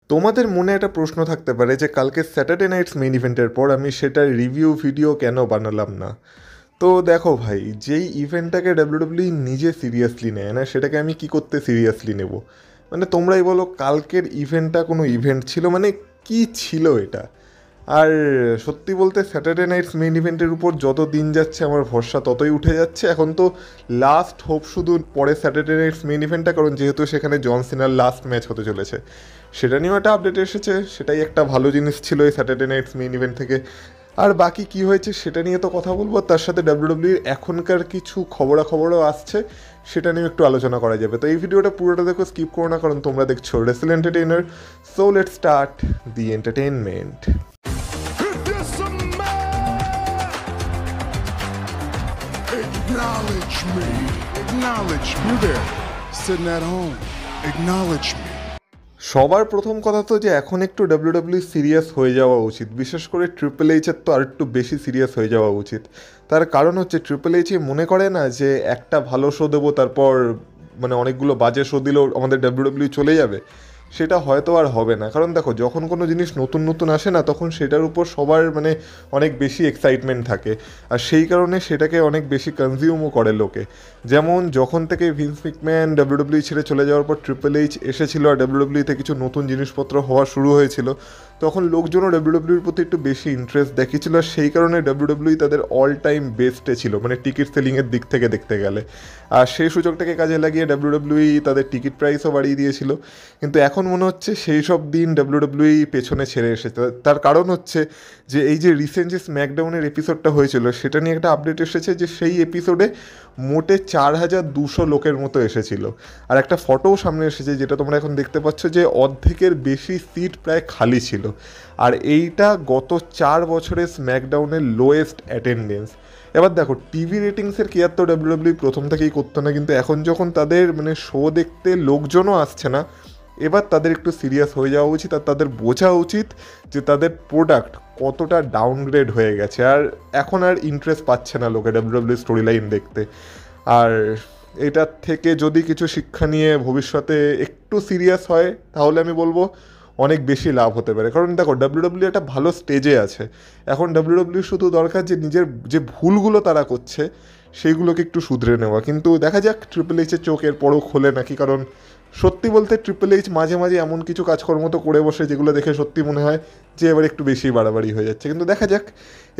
তোমাদের মনে একটা প্রশ্ন থাকতে পারে যে কালকে স্যাটারডে নাইটস মেইন ইভেন্টের পর আমি সেটার রিভিউ ভিডিও কেন বানালাম না। তো দেখো ভাই, যেই ইভেন্টটাকে ডাব্লিউডাব্লিউ নিজে সিরিয়াসলি নেয় না, সেটাকে আমি কি করতে সিরিয়াসলি নেব? মানে তোমরাই বলো, কালকের ইভেন্টটা কোনো ইভেন্ট ছিল? মানে কি ছিল এটা? আর সত্যি বলতে স্যাটারডে নাইটস মেইন ইভেন্টের উপর যত দিন যাচ্ছে আমার ভরসা ততই উঠে যাচ্ছে। এখন তো লাস্ট হোপ শুধু পরে স্যাটারডে নাইটস মেইন ইভেন্টটা, কারণ যেহেতু সেখানে জন সিনার লাস্ট ম্যাচ হতে চলেছে, সেটা নিয়েও একটা আপডেট এসেছে। সেটাই একটা ভালো জিনিস ছিল এই স্যাটারডে নাইটস মেইন ইভেন্ট থেকে। আর বাকি কি হয়েছে সেটা নিয়ে তো কথা বলবো, তার সাথে ডাব্লিউডাব্লিউর এখনকার কিছু খবরাখবরও আসছে, সেটা নিয়ে একটু আলোচনা করা যাবে। তো এই ভিডিওটা পুরোটা দেখো, স্কিপ করো না, কারণ তোমরা দেখছো wrestle entertainer. So let's start the entertainment. Acknowledge me. Acknowledge me. You there, sitting at home. Acknowledge me. সবার প্রথম কথা তো যে এখন একটু ডাব্লিউডাব্লিউ সিরিয়াস হয়ে যাওয়া উচিত, বিশেষ করে ট্রিপল এইচের তো আর একটু বেশি সিরিয়াস হয়ে যাওয়া উচিত। তার কারণ হচ্ছে ট্রিপল এইচ মনে করে না যে একটা ভালো শো দেবো, তারপর মানে অনেকগুলো বাজে শো দিলেও আমাদের ডাব্লিউডাব্লিউ চলে যাবে। সেটা হয়তো আর হবে না, কারণ দেখো যখন কোনো জিনিস নতুন নতুন আসে না, তখন সেটার উপর সবার মানে অনেক বেশি এক্সাইটমেন্ট থাকে, আর সেই কারণে সেটাকে অনেক বেশি কনজিউমও করে লোকে। যেমন যখন থেকে ভিন্স ম্যাকম্যান ডাব্লিউডাব্লিউ ছেড়ে চলে যাওয়ার পর ট্রিপল এইচ এসেছিল আর ডাব্লিউডাব্লিউতে কিছু নতুন জিনিসপত্র হওয়া শুরু হয়েছিল, তখন লোকজনও ডাব্লিউডাব্লিউর প্রতি একটু বেশি ইন্টারেস্ট দেখিয়েছিল। আর সেই কারণে ডাব্লিউডাব্লিউ তাদের অল টাইম বেস্টে ছিল, মানে টিকিট সেলিংয়ের দিক থেকে দেখতে গেলে। আর সেই সুযোগটাকে কাজে লাগিয়ে ডাব্লিউডাব্লিউ তাদের টিকিট প্রাইসও বাড়িয়ে দিয়েছিল। কিন্তু এখন মনে হচ্ছে সেই সব দিন ডাব্লিউডাব্লিউ পেছনে ছেড়ে এসেছে। তার কারণ হচ্ছে যে এই যে রিসেন্ট যে স্ম্যাকডাউনের এপিসোডটা হয়েছিল, সেটা নিয়ে একটা আপডেট এসেছে যে সেই এপিসোডে মোটে 4200 লোকের মতো এসেছিল। আর একটা ফটোও সামনে এসেছে, যেটা তোমরা এখন দেখতে পাচ্ছ, যে অর্ধেকের বেশি সিট প্রায় খালি ছিল। আর এইটা গত 4 বছরের স্ম্যাকডাউনের লোয়েস্ট অ্যাটেন্ডেন্স। এবার দেখো, টিভি রেটিংসের কেয়ার তো ডাব্লিউডাব্লিউ প্রথম থেকেই করতো না, কিন্তু এখন যখন তাদের মানে শো দেখতে লোকজনও আসছে না, এবার তাদের একটু সিরিয়াস হয়ে যাওয়া উচিত। আর তাদের বোঝা উচিত যে তাদের প্রোডাক্ট কতটা ডাউনগ্রেড হয়ে গেছে, আর এখন আর ইন্টারেস্ট পাচ্ছে না লোকে ডাব্লিউডাব্লিউ স্টোরি লাইন দেখতে। আর এটার থেকে যদি কিছু শিক্ষা নিয়ে ভবিষ্যতে একটু সিরিয়াস হয়, তাহলে আমি বলবো অনেক বেশি লাভ হতে পারে। কারণ দেখো, ডাব্লিউডাব্লিউ একটা ভালো স্টেজে আছে। এখন ডাব্লিউডাব্লিউ শুধু দরকার যে নিজের যে ভুলগুলো তারা করছে সেইগুলোকে একটু শুধরে নেওয়া। কিন্তু দেখা যাক ট্রিপল এইচের চোখ এরপরও খোলে নাকি, কারণ সত্যি বলতে ট্রিপল এইচ মাঝে মাঝে এমন কিছু কাজকর্ম তো করে বসে যেগুলো দেখে সত্যি মনে হয় যে এবার একটু বেশি বাড়াবাড়ি হয়ে যাচ্ছে। কিন্তু দেখা যাক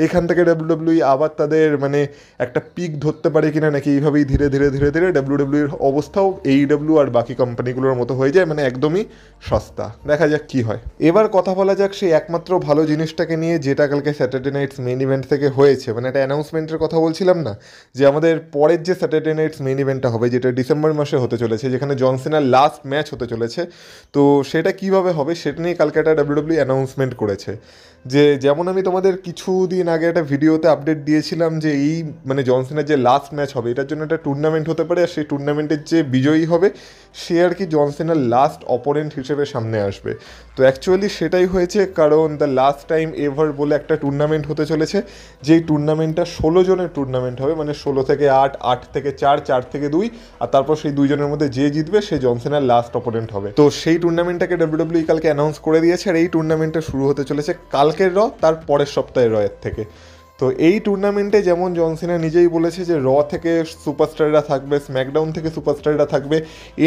এখান থেকে ডাব্লিউডাব্লিউ আবার তাদের মানে একটা পিক ধরতে পারে কিনা, নাকি এইভাবেই ধীরে ধীরে ধীরে ধীরে ডাব্লিউডাব্লিউর অবস্থাও এইডাব্লিউ আর বাকি কোম্পানিগুলোর মতো হয়ে যায়, মানে একদমই সস্তা। দেখা যাক কি হয়। এবার কথা বলা যাক সেই একমাত্র ভালো জিনিসটাকে নিয়ে, যেটা কালকে স্যাটারডে নাইটস মেইন ইভেন্ট থেকে হয়েছে। মানে একটা অ্যানাউন্সমেন্টের কথা বলছিলাম না, যে আমাদের পরের যে স্যাটারডে নাইটস মেইন ইভেন্টটা হবে, যেটা ডিসেম্বর মাসে হতে চলেছে, যেখানে জন সিনার লাস্ট ম্যাচ হতে চলেছে। তো সেটা কিভাবে হবে সেটা নিয়ে কালকে একটা ডাব্লিউডাব্লিউ অ্যানাউন্সমেন্ট করেছে। যে যেমন আমি তোমাদের কিছুদিন আগে একটা ভিডিওতে আপডেট দিয়েছিলাম যে এই মানে জন সিনার যে লাস্ট ম্যাচ হবে, এটার জন্য একটা টুর্নামেন্ট হতে পারে, আর সেই টুর্নামেন্টের যে বিজয়ী হবে সে আর কি জন সিনার লাস্ট অপোনেন্ট হিসেবে সামনে আসবে। তো অ্যাকচুয়ালি সেটাই হয়েছে, কারণ দ্য লাস্ট টাইম এভার বলে একটা টুর্নামেন্ট হতে চলেছে, যেই টুর্নামেন্টটা 16 জনের টুর্নামেন্ট হবে, মানে 16 থেকে 8, 8 থেকে 4, 4 থেকে 2, আর তারপর সেই 2 জনের মধ্যে যে জিতবে সে জন সিনার লাস্ট অপোনেন্ট হবে। তো সেই টুর্নামেন্টটাকে ডাব্লিউডাব্লিউ কালকে অ্যানাউন্স করে দিয়েছে, আর এই টুর্নামেন্টটা শুরু হতে চলেছে কালকের তার পরের সপ্তাহের এর থেকে। তো এই টুর্নামেন্টে যেমন জন সিনা নিজেই বলেছে যে থেকে সুপারস্টাররা থাকবে, স্ম্যাকডাউন থেকে সুপারস্টাররা থাকবে,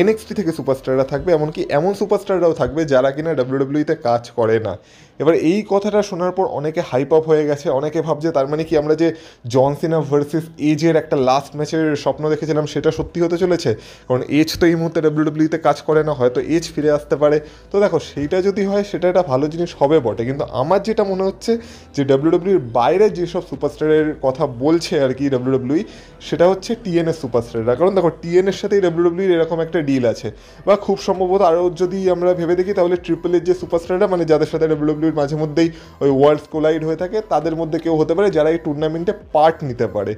এনএক্সটি থেকে সুপারস্টাররা থাকবে, এমনকি এমন সুপারস্টাররাও থাকবে যারা কিনা ডাব্লিউডাব্লিউতে কাজ করে না। এবার এই কথাটা শোনার পর অনেকে হাইপ আপ হয়ে গেছে, অনেকে ভাবছে তার মানে কি আমরা যে জন সিনা ভার্সেস এজের একটা লাস্ট ম্যাচের স্বপ্ন দেখেছিলাম সেটা সত্যি হতে চলেছে। কারণ এজ তো এই মুহূর্তে ডাব্লিউডাব্লিউতে কাজ করে না, হয়তো এজ ফিরে আসতে পারে। তো দেখো, সেইটা যদি হয় সেটা একটা ভালো জিনিস হবে বটে, কিন্তু আমার যেটা মনে হচ্ছে যে ডাব্লিউডাব্লিউর বাইরে যেসব সুপারস্টারের কথা বলছে আর কি ডাব্লিউডাব্লিউ, সেটা হচ্ছে টিএনএস সুপারস্টাররা। কারণ দেখো, টিএনএর সাথেই ডাব্লিউডাব্লিউর এরকম একটা ডিল আছে, বা খুব সম্ভবত আরও যদি আমরা ভেবে দেখি তাহলে ট্রিপলের যে সুপারস্টাররা, মানে যাদের সাথে ডাব্লিউডাব্লিউর মাঝে মধ্যেই ওই ওয়ার্ল্ডস কোলাইড হয়ে থাকে, তাদের মধ্যে কেউ হতে পারে যারা এই টুর্নামেন্টে পার্ট নিতে পারে।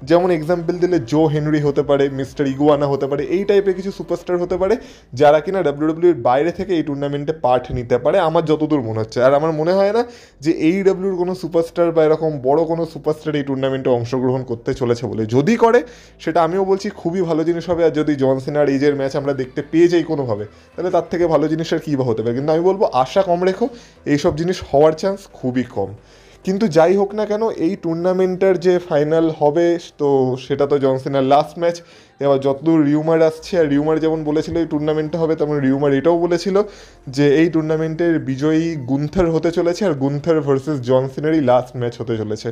যেমন এক্সাম্পল দিলে জো হেনরি হতে পারে, মিস্টার ইগুয়ানা হতে পারে, এই টাইপের কিছু সুপারস্টার হতে পারে যারা কিনা ডাব্লিউডাব্লিউর বাইরে থেকে এই টুর্নামেন্টে পার্ট নিতে পারে, আমার যতদূর মনে হচ্ছে। আর আমার মনে হয় না যে এইডাব্লিউর কোনো সুপারস্টার বা এরকম বড় কোনো সুপারস্টার এই টুর্নামেন্টে অংশগ্রহণ করতে চলেছে বলে। যদি করে সেটা আমিও বলছি খুবই ভালো জিনিস হবে, আর যদি জন সিনার এজের ম্যাচ আমরা দেখতে পেয়ে যাই কোনোভাবে, তাহলে তার থেকে ভালো জিনিস আর কী বা হতে পারে। কিন্তু আমি বলবো আশা কম রেখো, এইসব জিনিস হওয়ার চান্স খুবই কম। কিন্তু যাই হোক না কেন, এই টুর্নামেন্টের যে ফাইনাল হবে তো সেটা তো জন সিনার লাস্ট ম্যাচ। এবার যতদূর রিউমার আসছে, আর রিউমার যেমন বলেছিল এই টুর্নামেন্টটা হবে, তেমন রিউমার এটাও বলেছিল যে এই টুর্নামেন্টের বিজয়ী গুন্থার হতে চলেছে, আর গুন্থার ভার্সেস জন সিনারই লাস্ট ম্যাচ হতে চলেছে।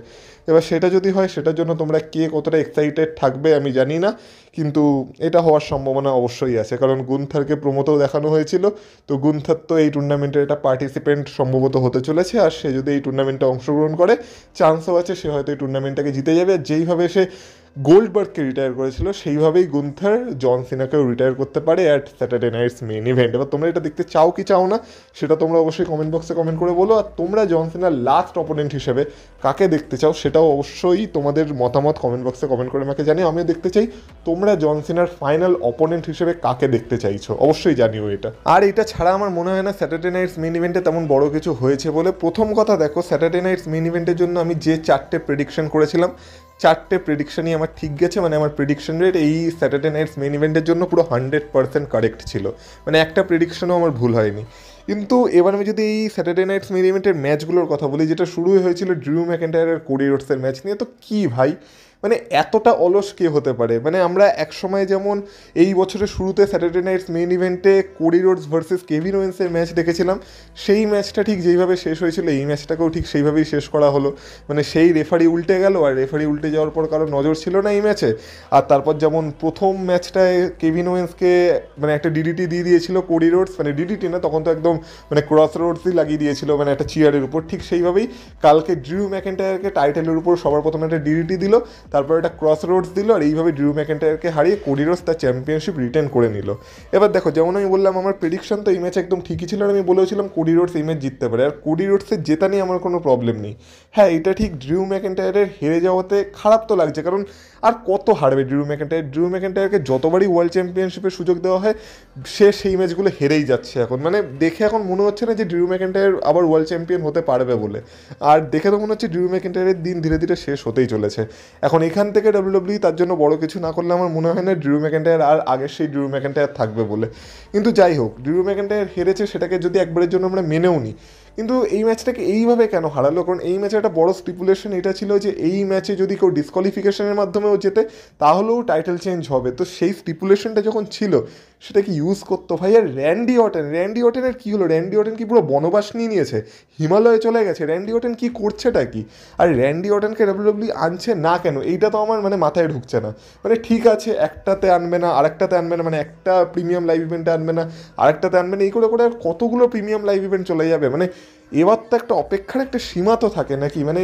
এবার সেটা যদি হয়, সেটার জন্য তোমরা কে কতটা এক্সাইটেড থাকবে আমি জানি না, কিন্তু এটা হওয়ার সম্ভাবনা অবশ্যই আছে, কারণ গুন্থারকে প্রমোতেও দেখানো হয়েছিল। তো গুন্থার তো এই টুর্নামেন্টের একটা পার্টিসিপেন্ট সম্ভবত হতে চলেছে, আর সে যদি এই টুর্নামেন্টে অংশগ্রহণ করে চান্সও আছে সে হয়তো এই টুর্নামেন্টটাকে জিতে যাবে। আর যেইভাবে সে গোল্ডবার্গকে রিটায়ার করেছিল সেইভাবেই গুন্থার জন সিনাকেও রিটায়ার করতে পারে at Saturday Knights main event. এবার তোমরা এটা দেখতে চাও কি চাও না সেটা তোমরা অবশ্যই কমেন্ট বক্সে কমেন্ট করে বলো, আর তোমরা জন সিনার লাস্ট অপোনেন্ট হিসেবে কাকে দেখতে চাও সেটাও অবশ্যই তোমাদের মতামত কমেন্ট বক্সে কমেন্ট করে আমাকে জানিও। আমিও দেখতে চাই তোমরা জন সিনার ফাইনাল অপোনেন্ট হিসেবে কাকে দেখতে চাইছো, অবশ্যই জানিও এটা। আর এটা ছাড়া আমার মনে হয় না স্যাটারডে নাইটস মেইন ইভেন্টে তেমন বড় কিছু হয়েছে বলে। প্রথম কথা দেখো, স্যাটারডে নাইটস মেইন ইভেন্টের জন্য আমি যে 4টে প্রেডিকশন করেছিলাম, 4টে প্রেডিকশনই আমার ঠিক গেছে। মানে আমার প্রেডিকশন রেট এই স্যাটারডে নাইটস মেইন ইভেন্টের জন্য পুরো 100% কারেক্ট ছিল, মানে একটা প্রেডিকশনও আমার ভুল হয়নি। কিন্তু এবার আমি যদি এই স্যাটারডে নাইটস মেইন ইভেন্টের ম্যাচগুলোর কথা বলি, যেটা শুরুই হয়েছিল ড্রিউ ম্যাকেন্টায়ার আর কোডি রোডসের ম্যাচ নিয়ে, তো কি ভাই মানে এতটা অলস কে হতে পারে। মানে আমরা একসময় যেমন এই বছরের শুরুতে স্যাটারডে নাইটস মেইন ইভেন্টে কোডি রোডস ভার্সেস কেভিন ওয়েন্সের ম্যাচ দেখেছিলাম, সেই ম্যাচটা ঠিক যেইভাবে শেষ হয়েছিল এই ম্যাচটাকেও ঠিক সেইভাবেই শেষ করা হলো। মানে সেই রেফারি উল্টে গেল, আর রেফারি উল্টে যাওয়ার পর কারো নজর ছিল না এই ম্যাচে। আর তারপর যেমন প্রথম ম্যাচটায় কেভিন ওয়েন্সকে মানে একটা ডিডিটি দিয়ে দিয়েছিল কোডি রোডস, মানে ডিডিটি না তখন তো একদম মানে ক্রস রোডসই লাগিয়ে দিয়েছিল মানে একটা চেয়ারের উপর, ঠিক সেইভাবেই কালকে ড্রিউ ম্যাকেন্টায়ারকে টাইটেলের উপর সবার প্রথমে একটা ডিডিটি দিল, তারপর একটা ক্রস রোডস দিল, আর এইভাবে ড্রিউ ম্যাকেন্টায়ারকে হারিয়ে কোডি রোডস তার চ্যাম্পিয়নশিপ রিটেন করে নিল। এবার দেখো, যেমন আমি বললাম আমার প্রেডিকশন তো এই ম্যাচ একদম ঠিকই ছিল, আর আমি বলেছিলাম কোডি রোডস এই ম্যাচ জিততে পারে, আর কোডি রোডসের জেতা নিয়ে আমার কোনো প্রবলেম নেই। হ্যাঁ, এটা ঠিক ড্রিউ ম্যাকেন্টায়ারের হেরে যাওয়াতে খারাপ তো লাগছে, কারণ আর কত হারবে ড্রিউ ম্যাকেন্টায়ার। ড্রিউ ম্যাকেন্টায়ারকে যতবারই ওয়ার্ল্ড চ্যাম্পিয়নশিপের সুযোগ দেওয়া হয় সে সেই ম্যাচগুলো হেরেই যাচ্ছে এখন। মানে দেখে এখন মনে হচ্ছে না যে ড্রিউ ম্যাকেন্টায়ার আবার ওয়ার্ল্ড চ্যাম্পিয়ন হতে পারবে বলে, আর দেখে তো মনে হচ্ছে ড্রিউ ম্যাকেন্টায়ারের দিন ধীরে ধীরে শেষ হতেই চলেছে। এখন এখান থেকে ডাব্লিউডাব্লিউ তার জন্য বড় কিছু না করলে আমার মনে হয় না ড্রিউ ম্যাকেন্টায়ার আর আগের সেই ড্রিউ ম্যাকেন্টায়ার থাকবে বলে। কিন্তু যাই হোক, ড্রিউ ম্যাকেন্টায়ার হেরেছে সেটাকে যদি একবারের জন্য আমরা মেনেও নিই, কিন্তু এই ম্যাচটাকে এইভাবে কেন হারালো? কারণ এই ম্যাচে একটা বড় স্টিপুলেশন এটা ছিল যে এই ম্যাচে যদি কেউ ডিসকোয়ালিফিকেশনের মাধ্যমেও জেতে তাহলেও টাইটেল চেঞ্জ হবে। তো সেই স্টিপুলেশনটা যখন ছিল সেটা কি ইউজ করতো ভাই? আর র্যান্ডি অর্টনের কী হলো? র্যান্ডি অর্টন কি পুরো বনবাস নিয়ে নিয়েছে, হিমালয়ে চলে গেছে? র্যান্ডি অর্টন কী করছেটা কি? আর র্যান্ডি অর্টনকে ডাব্লিউডাব্লিউ আনছে না কেন, এইটা তো আমার মানে মাথায় ঢুকছে না। মানে ঠিক আছে, একটাতে আনবে না আরেকটাতে আনবে না, মানে একটা প্রিমিয়াম লাইভ ইভেন্টে আনবে না আরেকটাতে আনবে না, এই করে করে আর কতগুলো প্রিমিয়াম লাইভ ইভেন্ট চলে যাবে? মানে এবার তো একটা অপেক্ষার একটা সীমা তো থাকে নাকি? মানে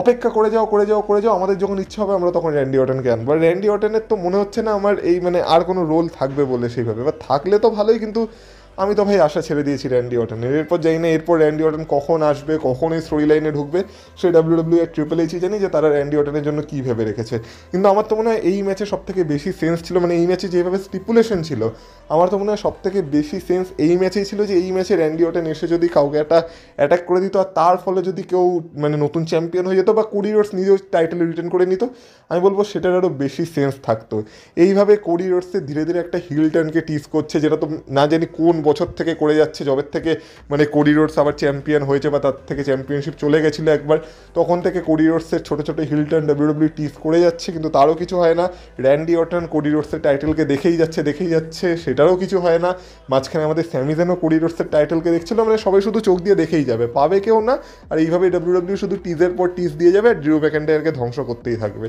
অপেক্ষা করে যাও, আমাদের যখন ইচ্ছা হবে আমরা তখন র্যান্ডি অর্টনকে আনবো। আর র্যান্ডি অর্টনের তো মনে হচ্ছে না আমার এই মানে আর কোনো রোল থাকবে বলে সেইভাবে। এবার থাকলে তো ভালোই, কিন্তু আমি তো ভাই আশা ছেড়ে দিয়েছি র্যান্ডি অর্টনের। এরপর জানি না এরপর র্যান্ডি অর্টন কখন আসবে, কখন এই স্টোরি লাইনে ঢুকবে, সেই ডাব্লিউডাব্লিউ আর ট্রিপল এইচই জানি যে তারা র্যান্ডি অর্টনের জন্য কী ভেবে রেখেছে। কিন্তু আমার তো মনে হয় এই ম্যাচে সব থেকে বেশি সেন্স ছিল, মানে এই ম্যাচে যেভাবে স্টিপুলেশন ছিল আমার তো মনে হয় সব থেকে বেশি সেন্স এই ম্যাচেই ছিল, যে এই ম্যাচে র্যান্ডি অর্টন এসে যদি কাউকে একটা অ্যাটাক করে দিত আর তার ফলে যদি কেউ মানে নতুন চ্যাম্পিয়ন হয়ে যেত বা কোডি রোডস নিজেও টাইটেল রিটার্ন করে নিত, আমি বলবো সেটার আরও বেশি সেন্স থাকতো। এইভাবে কোডি রোডসের ধীরে ধীরে একটা হিল টার্নকে টিজ করছে, যেটা তো না জানি কোন বছর থেকে করে যাচ্ছে, জবের থেকে মানে কোডি রোডস আবার চ্যাম্পিয়ন হয়েছে বা তার থেকে চ্যাম্পিয়নশিপ চলে গেছিলো একবার, তখন থেকে কোডি রোডসের ছোটো ছোটো হিল টার্ন ডাব্লিউডাব্লিউ টিজ করে যাচ্ছে, কিন্তু তারও কিছু হয় না। র্যান্ডি অর্টন কোডি রোডসের টাইটেলকে দেখেই যাচ্ছে, সেটারও কিছু হয় না। মাঝখানে আমাদের স্যামিজেনও কোডি রোডসের টাইটেলকে দেখছিল, মানে সবাই শুধু চোখ দিয়ে দেখেই যাবে, পাবে কেউ না। আর এইভাবে ডাব্লিউডাব্লিউ শুধু টিজের পর টিজ দিয়ে যাবে আর ড্রিউ ম্যাকেন্টায়ারকে ধ্বংস করতেই থাকবে।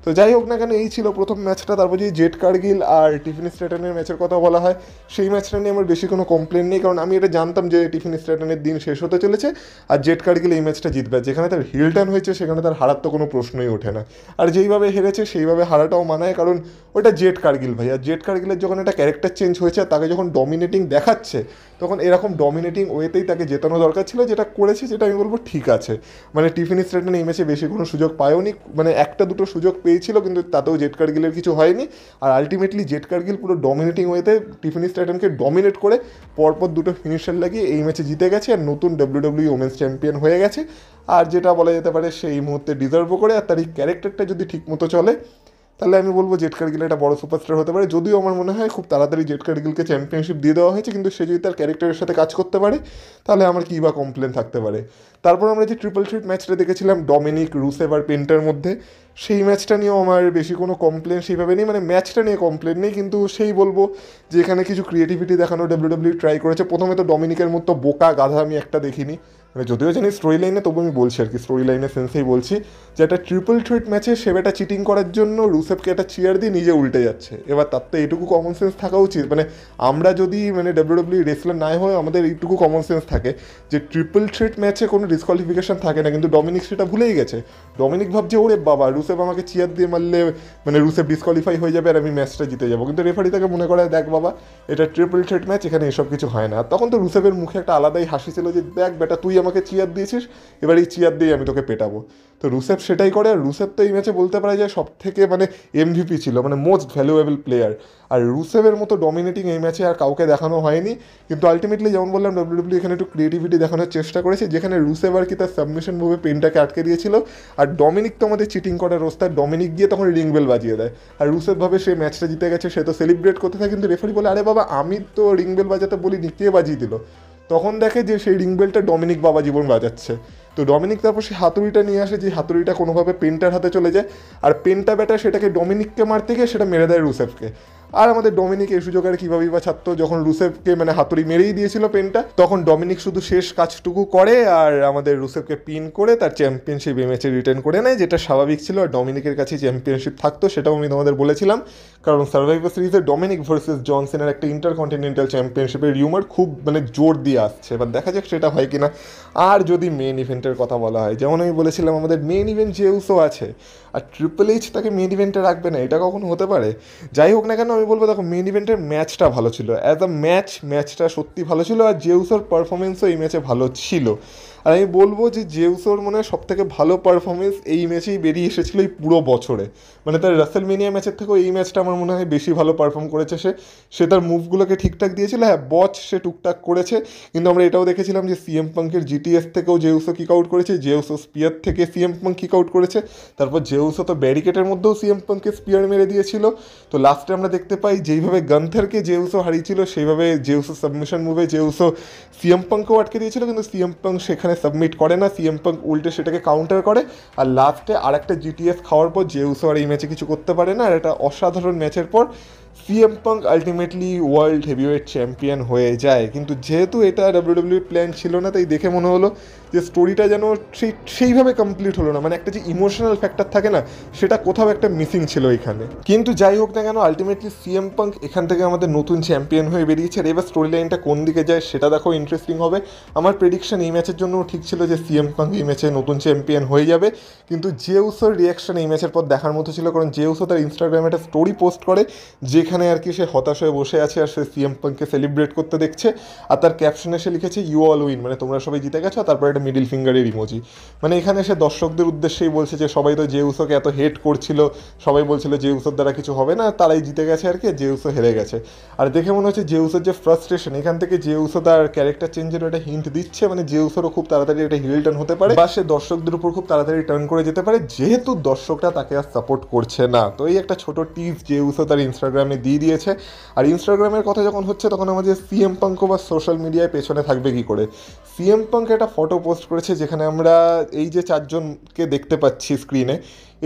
তো যাই হোক না কেন, এই ছিল প্রথম ম্যাচটা। তারপর যদি জেট কারগিল আর টিফিন স্ট্র্যাটনের ম্যাচের কথা বলা হয়, সেই ম্যাচটা নিয়ে আমার বেশি কোনো কমপ্লেন নেই, কারণ আমি এটা জানতাম যে টিফিন স্ট্র্যাটনের দিন শেষ হতে চলেছে আর জেট কারগিল এই ম্যাচটা জিতবে। যেখানে তার হিল টার্ন হয়েছে সেখানে তার হারার তো কোনো প্রশ্নই ওঠে না, আর যেইভাবে হেরেছে সেইভাবে হারাটাও মানায়, কারণ ওটা জেট কারগিল ভাই। আর জেট কারগিলের যখন একটা ক্যারেক্টার চেঞ্জ হয়েছে আর তাকে যখন ডমিনেটিং দেখাচ্ছে তখন এরকম ডমিনেটিং ওয়েতেই তাকে জেতানো দরকার ছিল, যেটা করেছে, যেটা আমি বলবো ঠিক আছে। মানে টিফিনি স্ট্র্যাটন এই ম্যাচে বেশি কোনো সুযোগ পায়ওনি, মানে একটা দুটো সুযোগ পেয়েছিল কিন্তু তাতেও জেড কার্গিলের কিছু হয়নি। আর আলটিমেটলি জেড কার্গিল পুরো ডমিনেটিং ওয়েতে টিফিনি স্ট্র্যাটনকে ডমিনেট করে পরপর দুটো ফিনিশার লাগিয়ে এই ম্যাচে জিতে গেছে আর নতুন ডাব্লিউডাব্লিউ ওমেন্স চ্যাম্পিয়ন হয়ে গেছে। আর যেটা বলা যেতে পারে সে এই মুহূর্তে ডিজার্ভও করে, আর তার এই ক্যারেক্টারটা যদি ঠিক মতো চলে তাহলে আমি বলবো জেড কার্গিল একটা বড় সুপারস্টার হতে পারে। যদিও আমার মনে হয় খুব তাড়াতাড়ি জেড কার্গিলকে চ্যাম্পিয়নশিপ দিয়ে দেওয়া হয়েছে, কিন্তু সে যদি তার ক্যারেক্টারের সাথে কাজ করতে পারে তাহলে আমার কী বা কমপ্লেন থাকতে পারে। তারপর আমরা যে ট্রিপল থ্রিট ম্যাচটা দেখেছিলাম ডমিনিক, রুসেভ আর পেন্টার মধ্যে, সেই ম্যাচটা নিয়েও আমার বেশি কোনো কমপ্লেন সেইভাবে নেই, মানে ম্যাচটা নিয়ে কমপ্লেন নেই, কিন্তু সেই বলবো যে এখানে কিছু ক্রিয়েটিভিটি দেখানো ডাব্লিউডাব্লিউ ট্রাই করেছে। প্রথমে তো ডমিনিকের মতো বোকা গাধা আমি একটা দেখিনি, মানে যদিও জানি স্টোরি লাইনে, তবু আমি বলছি আর কি, স্টোরি লাইনের সেন্সেই বলছি যে একটা ট্রিপল থ্রেট ম্যাচে সেবেটা চিটিং করার জন্য রুসেফকে একটা চেয়ার দিয়ে নিজে উল্টে যাচ্ছে। এবার তার তো এইটুকু কমন সেন্স থাকা উচিত, মানে আমরা যদি মানে ডাব্লিউডাব্লিউ রেসলার নাই হয় আমাদের এইটুকু কমন সেন্স থাকে যে ট্রিপল থ্রেট ম্যাচে কোনো ডিসকোয়ালিফিকেশন থাকে না, কিন্তু ডমিনিক সেটা ভুলেই গেছে। ডমিনিক ভাবছে ওরে বাবা রুসেফ আমাকে চেয়ার দিয়ে মারলে মানে রুসেফ ডিসকোয়ালিফাই হয়ে যাবে আর আমি ম্যাচটা জিতে যাবো, কিন্তু রেফারি তাকে মনে করে দেখ বাবা এটা ট্রিপল থ্রেট ম্যাচ, এখানে এসব কিছু হয় না। তখন তো রুসেফের মুখে একটা আলাদাই হাসি ছিল যে দেখ বেটা তুই আমাকে চেয়ার দিয়েছিস, এবার এই চেয়ার দিয়ে আমি তোকে পেটাবো। তো রুসেফ সেটাই করে, আর রুসেফ তো এই ম্যাচে বলতে পারা যায় সব থেকে মানে এমভিপি ছিল, মানে মোস্ট ভ্যালুয়েবল প্লেয়ার। আর রুসেফের মতো ডমিনেটিং এই ম্যাচে আর কাউকে দেখানো হয়নি। কিন্তু আলটিমেটলি যেমন বললাম ডাব্লিউডাব্লিউ এখানে একটু ক্রিয়েটিভিটি দেখানোর চেষ্টা করেছে, যেখানে রুসেফ আর কি তার সাবমিশন মুভে পেনটাকে আটকে দিয়েছিল, আর ডমিনিক তো আমাদের চিটিং করার রাস্তায় ডমিনিক গিয়ে তখন রিং বেল বাজিয়ে দেয়, আর রুসেফ ভাবে সে ম্যাচটা জিতে গেছে, সে তো সেলিব্রেট করতে থাকে, কিন্তু রেফারি বলে আরে বাবা আমি তো রিং বেল বাজাতে বলিনি, কে বাজিয়ে দিল? তখন দেখে যে সেই রিং বেলটা ডমিনিক বাবা জীবন বাজাচ্ছে। তো ডমিনিক তারপর সেই হাতুড়িটা নিয়ে আসে, যে হাতুড়িটা কোনোভাবে পেন্টার হাতে চলে যায়, আর পেন্টা ব্যাটা সেটাকে ডমিনিককে মারতে গিয়ে সেটা মেরে দেয় রুসেফকে। আর আমাদের ডমিনিক এই সুযোগ আর কীভাবেই বা ছাড়তো, যখন রুসেফকে মানে হাতুড়ি মেরেই দিয়েছিল পেনটা, তখন ডমিনিক শুধু শেষ কাজটুকু করে আর আমাদের রুসেফকে পিন করে তার চ্যাম্পিয়নশিপ এই ম্যাচে রিটার্ন করে নেয়, যেটা স্বাভাবিক ছিল। আর ডমিনিকের কাছে চ্যাম্পিয়নশিপ থাকতো, সেটাও আমি তোমাদের বলেছিলাম, কারণ সার্ভাইভার সিরিজে ডমিনিক ভার্সেস জনসনের একটা ইন্টারকন্টিনেন্টাল চ্যাম্পিয়নশিপের রিউমার খুব মানে জোর দিয়ে আসছে, এবার দেখা যাক সেটা হয় কিনা। আর যদি মেন ইভেন্টের কথা বলা হয়, যেমন আমি বলেছিলাম আমাদের মেন ইভেন্ট জেউসও আছে, আর ট্রিপল এইচ তাকে মেন ইভেন্টে রাখবে না, এটা কখনো হতে পারে? যাই হোক না কেন আমি বলবো দেখো মেন ইভেন্টের ম্যাচটা ভালো ছিল, অ্যাজ আ ম্যাচটা সত্যি ভালো ছিল, আর জেউসোর পারফরমেন্সও এই ম্যাচে ভালো ছিল। আর আমি বলবো যে জেউসোর মনে হয় সবথেকে ভালো পারফরমেন্স এই ম্যাচেই বেরিয়ে এসেছিলো এই পুরো বছরে, মানে তার রাসেলমেনিয়া ম্যাচের থেকেও এই ম্যাচটা আমার মনে হয় বেশি ভালো পারফর্ম করেছে সে তার মুভগুলোকে ঠিকঠাক দিয়েছিল। হ্যাঁ বচ সে টুকটাক করেছে, কিন্তু আমরা এটাও দেখেছিলাম যে সিএম পাঙ্কের জিটিএস থেকেও জেউসো কিক আউট করেছে, জেউসো স্পিয়ার থেকে সিএম পাঙ্ক কিক আউট করেছে, তারপর জেউসো তো ব্যারিকেটের মধ্যেও সিএম পাঙ্ককে স্পিয়ার মেরে দিয়েছিল। তো লাস্টে আমরা দেখতে পাই যেইভাবে গান্থারকে জেউসো হারিয়েছিল সেইভাবে জেউসো সাবমিশন মুভে জেউসো সিএম পাঙ্ককেও আটকে দিয়েছিল, কিন্তু সিএম পাঙ্ক সেখানে সাবমিট করে না, সিএম পাঙ্ক উল্টে সেটাকে কাউন্টার করে, আর লাস্টে আরেকটা জিটিএস খাওয়ার পর জেউসো আর এই ম্যাচে কিছু করতে পারে না, আর একটা অসাধারণ ম্যাচের পর CM punk ultimately world heavyweight champion হয়ে যায়। কিন্তু যেহেতু এটা ডাব্লিউডাব্লিউ প্ল্যান ছিল না, তাই দেখে মনে হলো যে স্টোরিটা যেন সেইভাবে কমপ্লিট হলো না, মানে একটা যে ইমোশনাল ফ্যাক্টর থাকে না, সেটা কোথাও একটা মিসিং ছিল এখানে। কিন্তু যাই হোক না কেন আলটিমেটলি সিএম পাঙ্ক এখান থেকে আমাদের নতুন চ্যাম্পিয়ন হয়ে বেরিয়েছে, আর এবার স্টোরি লাইনটা কোন দিকে যায় সেটা দেখো ইন্টারেস্টিং হবে। আমার প্রেডিকশন এই ম্যাচের জন্য ঠিক ছিল যে সিএম পাঙ্ক এই ম্যাচে নতুন চ্যাম্পিয়ন হয়ে যাবে, কিন্তু জেউসোর রিয়াকশন এই ম্যাচের পর দেখার মতো ছিল, কারণ জেউসো তার ইনস্টাগ্রামে একটা স্টোরি পোস্ট করে যেখানে আর কি সে হতাশ হয়ে বসে আছে আর সে সিএম পাঙ্ককে সেলিব্রেট করতে দেখছে, আর তার ক্যাপশনে সে লিখেছে ইউ অল উইন, মানে তোমরা সবাই জিতে গেছো, তারপর একটা মিডিল ফিঙ্গারের ইমোজি। মানে এখানে সে দর্শকদের উদ্দেশ্যেই বলছে যে সবাই তো জেউসোকে এত হেট করছিল, সবাই বলছিল জেউসোর দ্বারা কিছু হবে না, তারাই জিতে গেছে আর কি, জেউসো হেরে গেছে। আর দেখে মনে হচ্ছে জেউসোর যে ফ্রাস্ট্রেশন, এখান থেকে জেউসো তার ক্যারেক্টার চেঞ্জের একটা হিন্ট দিচ্ছে, মানে জেউসোরও খুব তাড়াতাড়ি একটা হিল টার্ন হতে পারে, বা সে দর্শকদের উপর খুব তাড়াতাড়ি টার্ন করে যেতে পারে, যেহেতু দর্শকরা তাকে আর সাপোর্ট করছে না। তো এই একটা ছোট টিজ জেউসো তার ইনস্টাগ্রামে দিয়ে দিয়েছে। আর ইনস্টাগ্রামের কথা যখন হচ্ছে তখন আমাদের সিএম পাঙ্ক বা সোশ্যাল মিডিয়ায় পেছনে থাকবে কি করে, সিএম পাঙ্ক একটা ফটো পোস্ট করেছে যেখানে আমরা এই যে চারজনকে দেখতে পাচ্ছি স্ক্রিনে,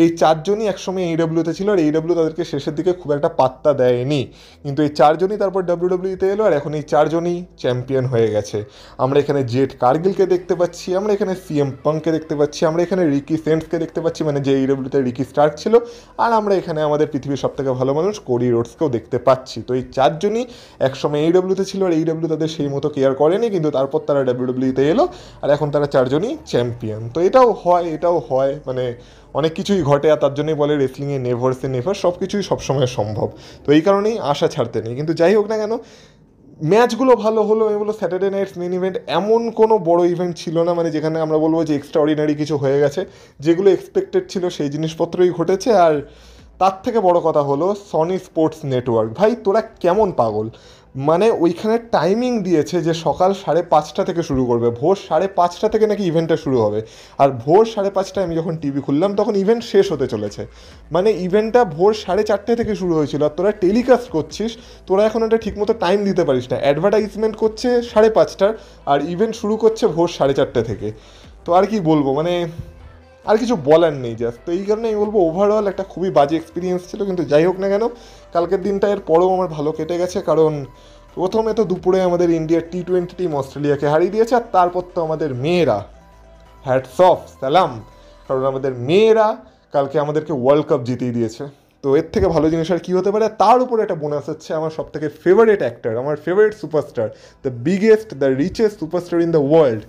এই চারজনই একসময় এইডব্লিউতে ছিল, আর এইডব্লিউ তাদেরকে শেষের দিকে খুব একটা পাত্তা দেয়নি, কিন্তু এই চারজনই তারপর ডাব্লিউডব্লিউতে এলো, আর এখন এই চারজনই চ্যাম্পিয়ন হয়ে গেছে। আমরা এখানে জেড কার্গিলকে দেখতে পাচ্ছি, আমরা এখানে সিএম পাঙ্ককে দেখতে পাচ্ছি, আমরা এখানে রিকি সেন্টসকে দেখতে পাচ্ছি, মানে যে এইডব্লিউতে রিকি স্টার্ক ছিল, আর আমরা এখানে আমাদের পৃথিবীর সবথেকে ভালো মানুষ কোডি রোডসকেও দেখতে পাচ্ছি। তো এই চারজনই একসময় এইডব্লিউতে ছিল, আর এইডব্লিউ তাদের সেই মতো কেয়ার করেনি, কিন্তু তারপর তারা ডাব্লিউডব্লিউতে এলো, আর এখন তারা চারজনই চ্যাম্পিয়ন। তো এটাও হয় মানে অনেক কিছুই ঘটে, আর তার জন্যই বলে রেসলিংয়ে নেভার সে নেভার, সব কিছুই সবসময় সম্ভব। তো এই কারণেই আশা ছাড়তে নেই। কিন্তু যাই হোক না কেন ম্যাচগুলো ভালো হলো, আমি বলবো স্যাটারডে নাইটস মেন ইভেন্ট এমন কোনো বড় ইভেন্ট ছিল না মানে যেখানে আমরা বলবো যে এক্সট্রা অর্ডিনারি কিছু হয়ে গেছে। যেগুলো এক্সপেক্টেড ছিল সেই জিনিসপত্রই ঘটেছে। আর তার থেকে বড় কথা হলো সনি স্পোর্টস নেটওয়ার্ক, ভাই তোরা কেমন পাগল, মানে ওইখানে টাইমিং দিয়েছে যে সকাল 5:30 থেকে শুরু করবে, ভোর 5:30 থেকে নাকি ইভেন্টটা শুরু হবে। আর ভোর 5:30টায় আমি যখন টিভি খুললাম তখন ইভেন্ট শেষ হতে চলেছে, মানে ইভেন্টটা ভোর 4:30 থেকে শুরু হয়েছিল আর তোরা টেলিকাস্ট করছিস, তোরা এখন একটা ঠিকমতো টাইম দিতে পারিস না, অ্যাডভার্টাইজমেন্ট করছে 5:30টার আর ইভেন্ট শুরু করছে ভোর 4:30 থেকে। তো আর কি বলবো, মানে আর কিছু বলার নেই জাস্ট। তো এই কারণে আমি বলবো ওভারঅল একটা খুবই বাজে এক্সপিরিয়েন্স ছিল, কিন্তু যাই হোক না কেন কালকের দিনটা এর পরেও আমার ভালো কেটে গেছে, কারণ প্রথমে তো দুপুরে আমাদের ইন্ডিয়ার T20 টিম অস্ট্রেলিয়াকে হারিয়ে দিয়েছে, আর তারপর তো আমাদের মেয়েরা, হ্যাটস অফ, সালাম, কারণ আমাদের মেয়েরা কালকে আমাদেরকে ওয়ার্ল্ড কাপ জিতিয়ে দিয়েছে। তো এর থেকে ভালো জিনিস আর কী হতে পারে। তার উপরে একটা বোনাস হচ্ছে আমার সব থেকে ফেভারিট অ্যাক্টর, আমার favourite superstar, the biggest, the richest superstar in the world,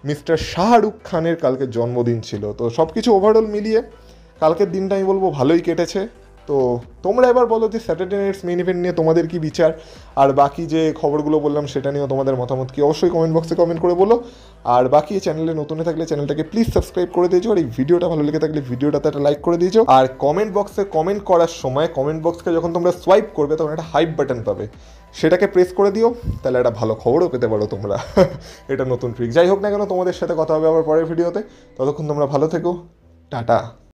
mister Shahrukh খানের কালকে জন্মদিন ছিল। তো সব কিছু ওভারঅল মিলিয়ে কালকের দিনটা আমি বলবো ভালোই কেটেছে। তো তোমরা এবার বলো যে স্যাটারডে নাইটস মেইন ইভেন্ট নিয়ে তোমাদের কি বিচার, আর বাকি যে খবরগুলো বললাম সেটা নিয়েও তোমাদের মতামত কি অবশ্যই কমেন্ট বক্সে কমেন্ট করে বলো। আর বাকি চ্যানেলে নতুন থাকলে চ্যানেলটাকে প্লিজ সাবস্ক্রাইব করে দিয়েছো, আর এই ভিডিওটা ভালো লেগে থাকলে ভিডিওটাতে একটা লাইক করে দিয়েছো। আর কমেন্ট বক্সে কমেন্ট করার সময় কমেন্ট বক্সকে যখন তোমরা সোয়াইপ করবে তখন একটা হাইপ বাটন পাবে, সেটাকে প্রেস করে দিও, তাহলে একটা ভালো খবরও পেতে পারো তোমরা। এটা নতুন ট্রিক। যাই হোক না কেন তোমাদের সাথে কথা হবে আবার পরের ভিডিওতে, ততক্ষণ তোমরা ভালো থেকো, টাটা।